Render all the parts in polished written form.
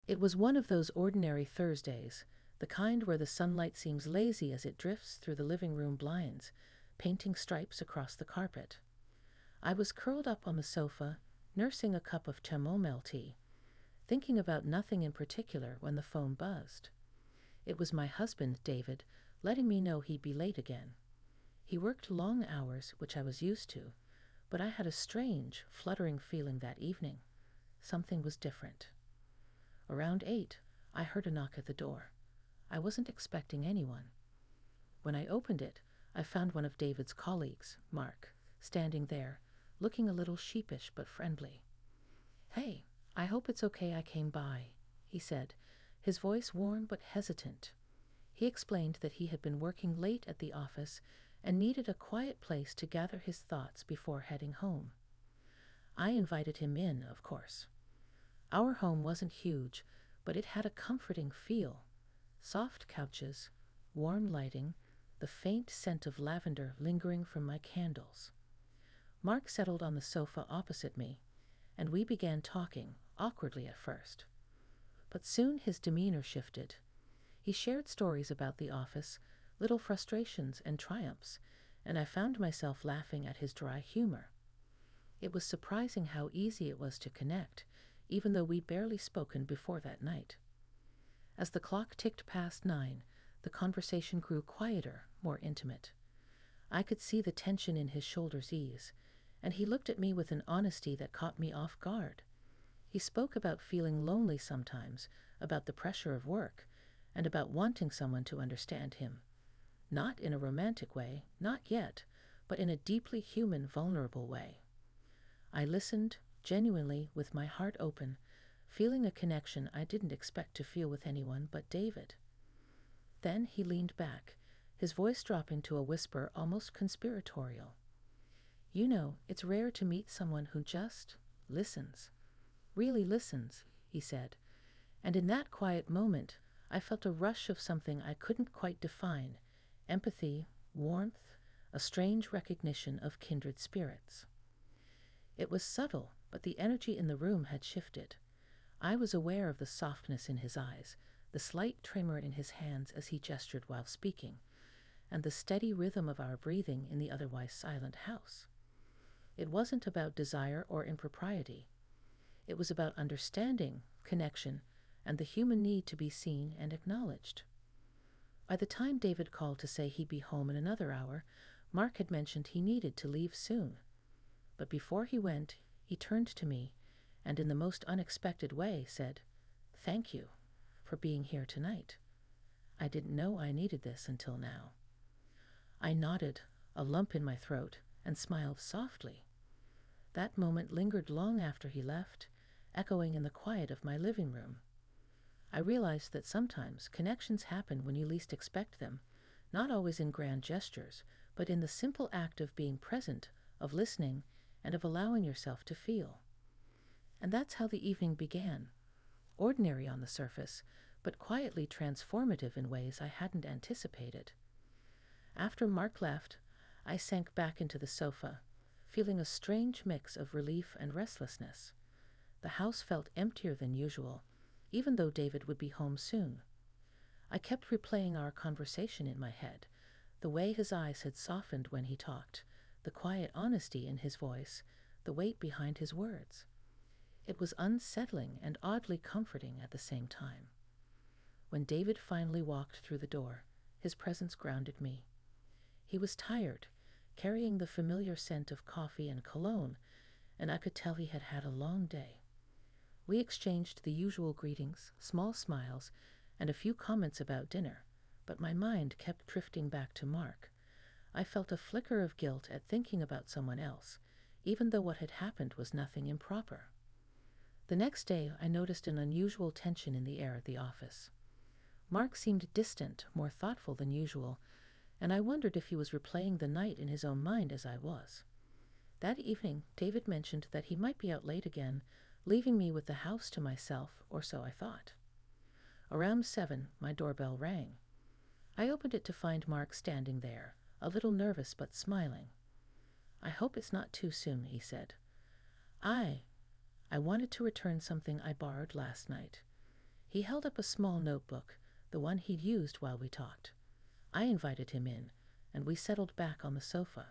It was one of those ordinary Thursdays, the kind where the sunlight seems lazy as it drifts through the living room blinds, painting stripes across the carpet. I was curled up on the sofa, nursing a cup of chamomile tea, thinking about nothing in particular when the phone buzzed. It was my husband, David, letting me know he'd be late again. He worked long hours, which I was used to, but I had a strange, fluttering feeling that evening. Something was different. Around 8, I heard a knock at the door. I wasn't expecting anyone. When I opened it, I found one of David's colleagues, Mark, standing there, looking a little sheepish but friendly. "Hey, I hope it's okay I came by," he said, his voice warm but hesitant. He explained that he had been working late at the office and needed a quiet place to gather his thoughts before heading home. I invited him in, of course. Our home wasn't huge, but it had a comforting feel. Soft couches, warm lighting, the faint scent of lavender lingering from my candles. Mark settled on the sofa opposite me, and we began talking, awkwardly at first. But soon his demeanor shifted. He shared stories about the office, little frustrations and triumphs, and I found myself laughing at his dry humor. It was surprising how easy it was to connect, even though we'd barely spoken before that night. As the clock ticked past 9, the conversation grew quieter, more intimate. I could see the tension in his shoulders ease, and he looked at me with an honesty that caught me off guard. He spoke about feeling lonely sometimes, about the pressure of work, and about wanting someone to understand him. Not in a romantic way, not yet, but in a deeply human, vulnerable way. I listened, genuinely, with my heart open, feeling a connection I didn't expect to feel with anyone but David. Then he leaned back, his voice dropping to a whisper almost conspiratorial. "You know, it's rare to meet someone who just listens. Really listens," he said. And in that quiet moment, I felt a rush of something I couldn't quite define: empathy, warmth, a strange recognition of kindred spirits. It was subtle, but the energy in the room had shifted. I was aware of the softness in his eyes, the slight tremor in his hands as he gestured while speaking, and the steady rhythm of our breathing in the otherwise silent house. It wasn't about desire or impropriety. It was about understanding, connection, and the human need to be seen and acknowledged. By the time David called to say he'd be home in another hour, Mark had mentioned he needed to leave soon. But before he went, he turned to me and, in the most unexpected way, said, "Thank you for being here tonight. I didn't know I needed this until now." I nodded, a lump in my throat, and smiled softly. That moment lingered long after he left, echoing in the quiet of my living room. I realized that sometimes connections happen when you least expect them, not always in grand gestures, but in the simple act of being present, of listening, and of allowing yourself to feel. And that's how the evening began, ordinary on the surface, but quietly transformative in ways I hadn't anticipated. After Mark left, I sank back into the sofa, feeling a strange mix of relief and restlessness. The house felt emptier than usual, even though David would be home soon. I kept replaying our conversation in my head, the way his eyes had softened when he talked, the quiet honesty in his voice, the weight behind his words. It was unsettling and oddly comforting at the same time. When David finally walked through the door, his presence grounded me. He was tired, carrying the familiar scent of coffee and cologne, and I could tell he had had a long day. We exchanged the usual greetings, small smiles, and a few comments about dinner, but my mind kept drifting back to Mark. I felt a flicker of guilt at thinking about someone else, even though what had happened was nothing improper. The next day, I noticed an unusual tension in the air at the office. Mark seemed distant, more thoughtful than usual, and I wondered if he was replaying the night in his own mind as I was. That evening, David mentioned that he might be out late again, leaving me with the house to myself, or so I thought. Around 7, my doorbell rang. I opened it to find Mark standing there, a little nervous but smiling. "I hope it's not too soon," he said. I wanted to return something I borrowed last night." He held up a small notebook, the one he'd used while we talked. I invited him in, and we settled back on the sofa.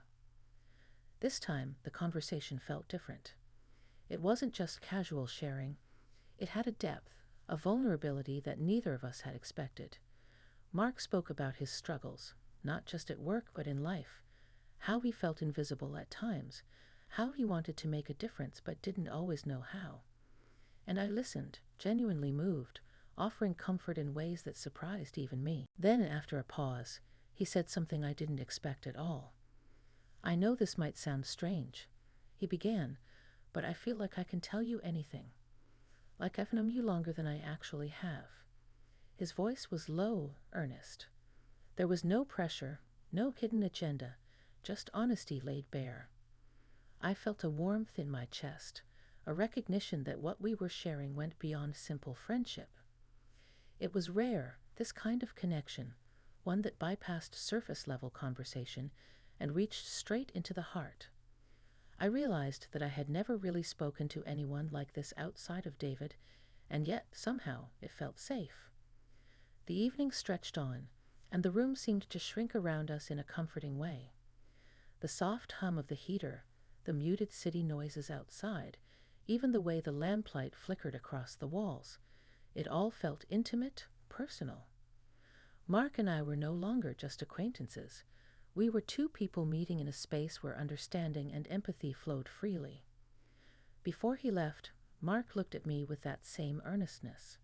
This time, the conversation felt different. It wasn't just casual sharing. It had a depth, a vulnerability that neither of us had expected. Mark spoke about his struggles, not just at work but in life, how he felt invisible at times, how he wanted to make a difference but didn't always know how. And I listened, genuinely moved, offering comfort in ways that surprised even me. Then, after a pause, he said something I didn't expect at all. "I know this might sound strange," he began, "but I feel like I can tell you anything. Like I've known you longer than I actually have." His voice was low, earnest. There was no pressure, no hidden agenda, just honesty laid bare. I felt a warmth in my chest, a recognition that what we were sharing went beyond simple friendship. It was rare, this kind of connection, one that bypassed surface-level conversation and reached straight into the heart. I realized that I had never really spoken to anyone like this outside of David, and yet, somehow, it felt safe. The evening stretched on, and the room seemed to shrink around us in a comforting way. The soft hum of the heater, the muted city noises outside, even the way the lamplight flickered across the walls, it all felt intimate, personal. Mark and I were no longer just acquaintances. We were two people meeting in a space where understanding and empathy flowed freely. Before he left, Mark looked at me with that same earnestness.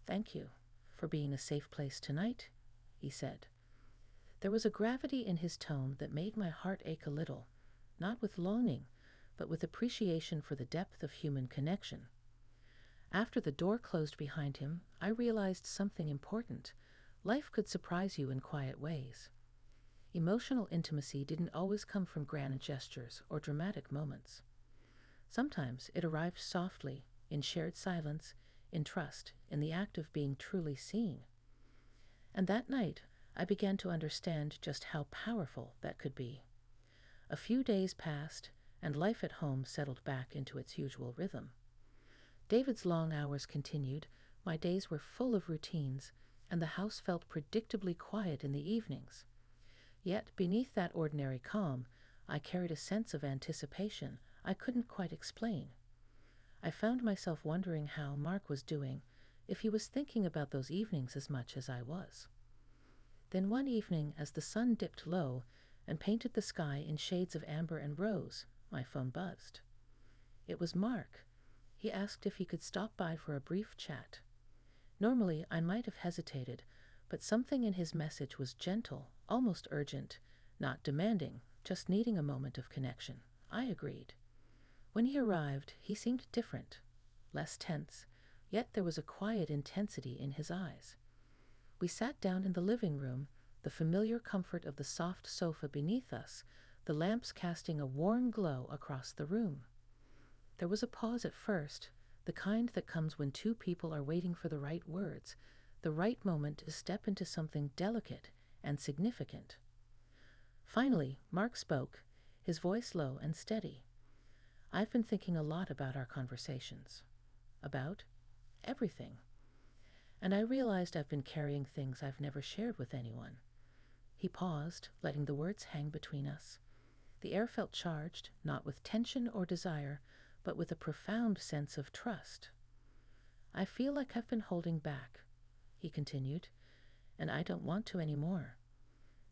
"Thank you for being a safe place tonight," he said. There was a gravity in his tone that made my heart ache a little, not with longing, but with appreciation for the depth of human connection. After the door closed behind him, I realized something important. Life could surprise you in quiet ways. Emotional intimacy didn't always come from grand gestures or dramatic moments. Sometimes it arrived softly, in shared silence, in trust, in the act of being truly seen. And that night, I began to understand just how powerful that could be. A few days passed, and life at home settled back into its usual rhythm. David's long hours continued, my days were full of routines, and the house felt predictably quiet in the evenings. Yet beneath that ordinary calm, I carried a sense of anticipation I couldn't quite explain. I found myself wondering how Mark was doing, if he was thinking about those evenings as much as I was. Then one evening, as the sun dipped low and painted the sky in shades of amber and rose, my phone buzzed. It was Mark. He asked if he could stop by for a brief chat. Normally, I might have hesitated, but something in his message was gentle, almost urgent, not demanding, just needing a moment of connection. I agreed. When he arrived, he seemed different, less tense, yet there was a quiet intensity in his eyes. We sat down in the living room, the familiar comfort of the soft sofa beneath us, the lamps casting a warm glow across the room. There was a pause at first, the kind that comes when two people are waiting for the right words, the right moment to step into something delicate and significant. Finally, Mark spoke, his voice low and steady. "I've been thinking a lot about our conversations. About everything. And I realized I've been carrying things I've never shared with anyone." He paused, letting the words hang between us. The air felt charged, not with tension or desire, but with a profound sense of trust. "I feel like I've been holding back," he continued, "and I don't want to anymore.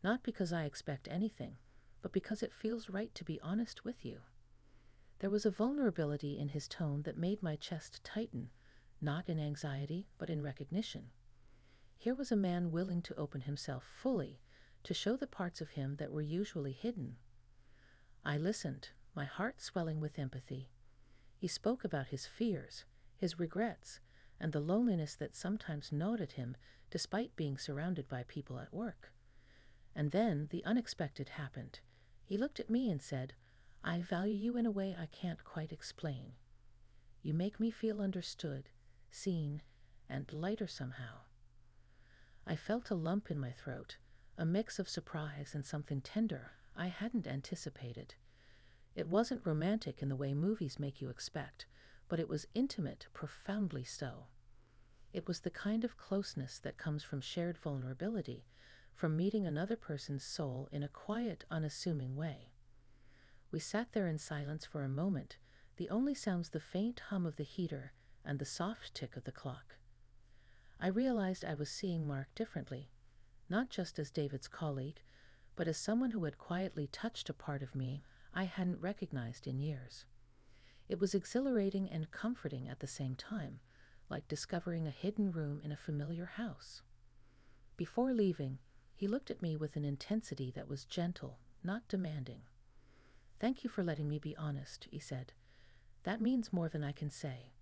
Not because I expect anything, but because it feels right to be honest with you." There was a vulnerability in his tone that made my chest tighten, not in anxiety, but in recognition. Here was a man willing to open himself fully, to show the parts of him that were usually hidden. I listened, my heart swelling with empathy. He spoke about his fears, his regrets, and the loneliness that sometimes gnawed at him despite being surrounded by people at work. And then the unexpected happened. He looked at me and said, "I value you in a way I can't quite explain. You make me feel understood, seen, and lighter somehow." I felt a lump in my throat, a mix of surprise and something tender I hadn't anticipated. It wasn't romantic in the way movies make you expect, but it was intimate, profoundly so. It was the kind of closeness that comes from shared vulnerability, from meeting another person's soul in a quiet, unassuming way. We sat there in silence for a moment, the only sounds the faint hum of the heater and the soft tick of the clock. I realized I was seeing Mark differently, not just as David's colleague, but as someone who had quietly touched a part of me I hadn't recognized in years. It was exhilarating and comforting at the same time, like discovering a hidden room in a familiar house. Before leaving, he looked at me with an intensity that was gentle, not demanding. "Thank you for letting me be honest," he said. "That means more than I can say."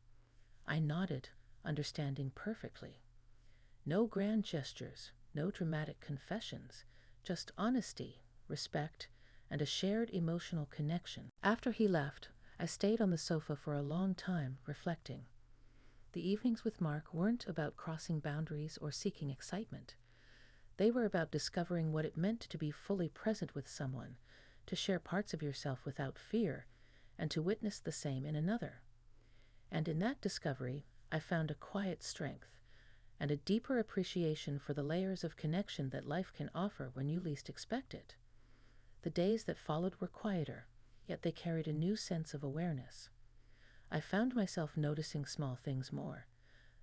I nodded, understanding perfectly. No grand gestures, no dramatic confessions, just honesty, respect, and a shared emotional connection. After he left, I stayed on the sofa for a long time, reflecting. The evenings with Mark weren't about crossing boundaries or seeking excitement. They were about discovering what it meant to be fully present with someone, to share parts of yourself without fear, and to witness the same in another. And in that discovery, I found a quiet strength and a deeper appreciation for the layers of connection that life can offer when you least expect it. The days that followed were quieter, yet they carried a new sense of awareness. I found myself noticing small things more.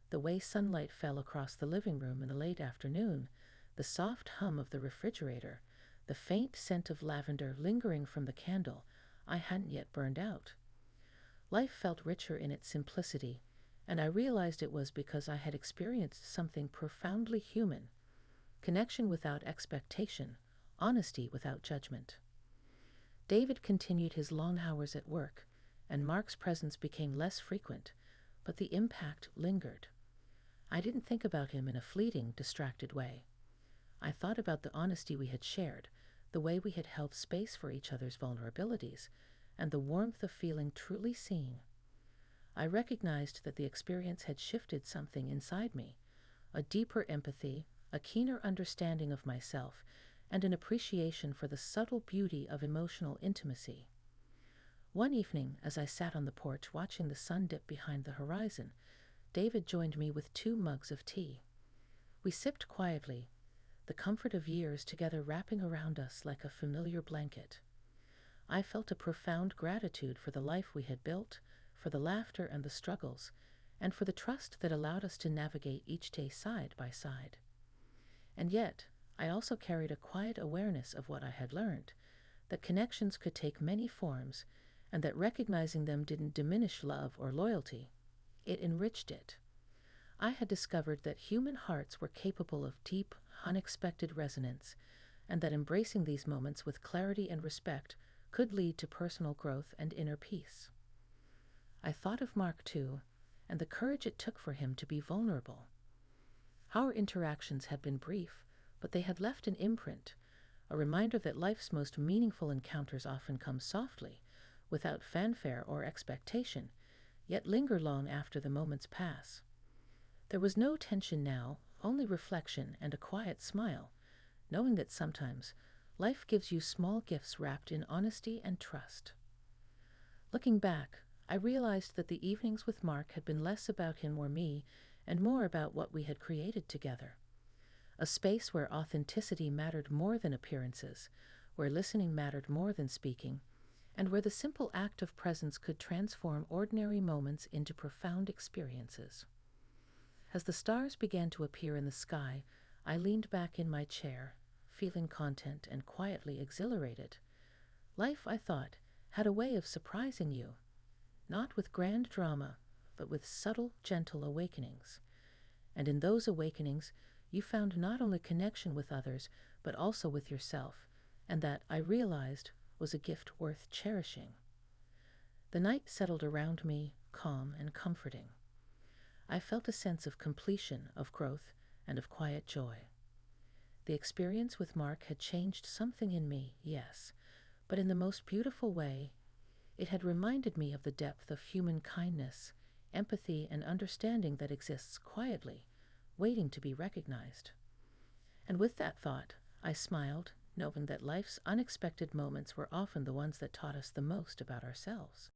The way sunlight fell across the living room in the late afternoon, the soft hum of the refrigerator, the faint scent of lavender lingering from the candle I hadn't yet burned out. Life felt richer in its simplicity, and I realized it was because I had experienced something profoundly human: connection without expectation, honesty without judgment. David continued his long hours at work, and Mark's presence became less frequent, but the impact lingered. I didn't think about him in a fleeting, distracted way. I thought about the honesty we had shared, the way we had held space for each other's vulnerabilities, and the warmth of feeling truly seen. I recognized that the experience had shifted something inside me: a deeper empathy, a keener understanding of myself, and an appreciation for the subtle beauty of emotional intimacy. One evening, as I sat on the porch watching the sun dip behind the horizon, David joined me with 2 mugs of tea. We sipped quietly, the comfort of years together wrapping around us like a familiar blanket. I felt a profound gratitude for the life we had built, for the laughter and the struggles, and for the trust that allowed us to navigate each day side by side. And yet, I also carried a quiet awareness of what I had learned, that connections could take many forms, and that recognizing them didn't diminish love or loyalty. It enriched it. I had discovered that human hearts were capable of deep, unexpected resonance, and that embracing these moments with clarity and respect could lead to personal growth and inner peace. I thought of Mark too, and the courage it took for him to be vulnerable. Our interactions had been brief, but they had left an imprint, a reminder that life's most meaningful encounters often come softly, without fanfare or expectation, yet linger long after the moments pass. There was no tension now, only reflection and a quiet smile, knowing that sometimes life gives you small gifts wrapped in honesty and trust. Looking back, I realized that the evenings with Mark had been less about him or me and more about what we had created together. A space where authenticity mattered more than appearances, where listening mattered more than speaking, and where the simple act of presence could transform ordinary moments into profound experiences. As the stars began to appear in the sky, I leaned back in my chair, feeling content and quietly exhilarated. Life, I thought, had a way of surprising you, not with grand drama, but with subtle, gentle awakenings. And in those awakenings, you found not only connection with others, but also with yourself, and that, I realized, was a gift worth cherishing. The night settled around me, calm and comforting. I felt a sense of completion, of growth, and of quiet joy. The experience with Mark had changed something in me, yes, but in the most beautiful way. It had reminded me of the depth of human kindness, empathy, and understanding that exists quietly, waiting to be recognized. And with that thought, I smiled, knowing that life's unexpected moments were often the ones that taught us the most about ourselves.